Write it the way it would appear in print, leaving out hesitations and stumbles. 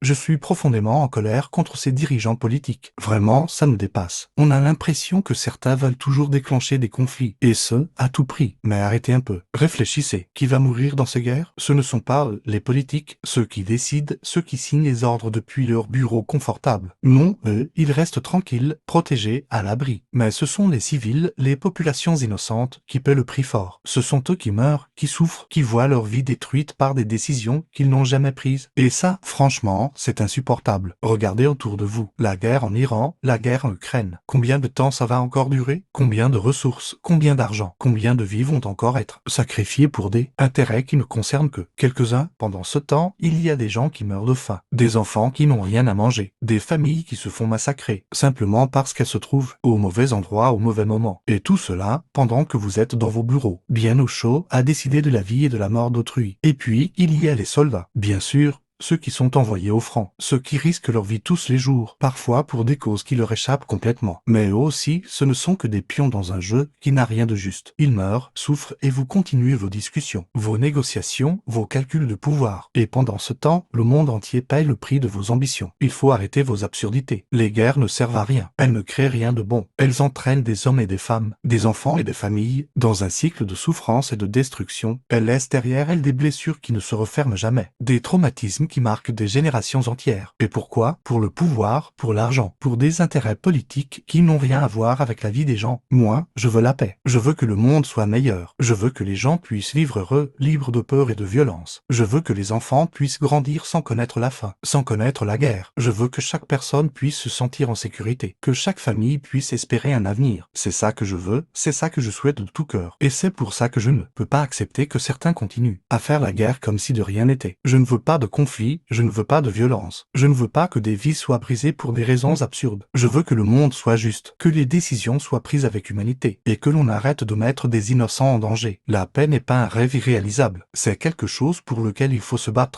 Je suis profondément en colère contre ces dirigeants politiques. Vraiment, ça me dépasse. On a l'impression que certains veulent toujours déclencher des conflits, et ce, à tout prix. Mais arrêtez un peu. Réfléchissez. Qui va mourir dans ces guerres? Ce ne sont pas les politiques, ceux qui décident, ceux qui signent les ordres depuis leur bureau confortable. Non, eux, ils restent tranquilles, protégés, à l'abri. Mais ce sont les civils, les populations innocentes, qui paient le prix fort. Ce sont eux qui meurent, qui souffrent, qui voient leur vie détruite par des décisions qu'ils n'ont jamais prises. Et ça, franchement, c'est insupportable. Regardez autour de vous. La guerre en Iran, la guerre en Ukraine. Combien de temps ça va encore durer? Combien de ressources? Combien d'argent? Combien de vies vont encore être sacrifiées pour des intérêts qui ne concernent que quelques-uns? Pendant ce temps, il y a des gens qui meurent de faim, des enfants qui n'ont rien à manger, des familles qui se font massacrer, simplement parce qu'elles se trouvent au mauvais endroit au mauvais moment. Et tout cela pendant que vous êtes dans vos bureaux, bien au chaud, à décider de la vie et de la mort d'autrui. Et puis, il y a les soldats. Bien sûr, ceux qui sont envoyés au front, ceux qui risquent leur vie tous les jours, parfois pour des causes qui leur échappent complètement. Mais eux aussi, ce ne sont que des pions dans un jeu qui n'a rien de juste. Ils meurent, souffrent et vous continuez vos discussions, vos négociations, vos calculs de pouvoir. Et pendant ce temps, le monde entier paye le prix de vos ambitions. Il faut arrêter vos absurdités. Les guerres ne servent à rien. Elles ne créent rien de bon. Elles entraînent des hommes et des femmes, des enfants et des familles, dans un cycle de souffrance et de destruction. Elles laissent derrière elles des blessures qui ne se referment jamais, des traumatismes qui marquent des générations entières. Et pourquoi? Pour le pouvoir, pour l'argent, pour des intérêts politiques qui n'ont rien à voir avec la vie des gens. Moi, je veux la paix. Je veux que le monde soit meilleur. Je veux que les gens puissent vivre heureux, libres de peur et de violence. Je veux que les enfants puissent grandir sans connaître la faim, sans connaître la guerre. Je veux que chaque personne puisse se sentir en sécurité, que chaque famille puisse espérer un avenir. C'est ça que je veux, c'est ça que je souhaite de tout cœur. Et c'est pour ça que je ne peux pas accepter que certains continuent à faire la guerre comme si de rien n'était. Je ne veux pas de conflit. Je ne veux pas de violence. Je ne veux pas que des vies soient brisées pour des raisons absurdes. Je veux que le monde soit juste, que les décisions soient prises avec humanité, et que l'on arrête de mettre des innocents en danger. La paix n'est pas un rêve irréalisable, c'est quelque chose pour lequel il faut se battre.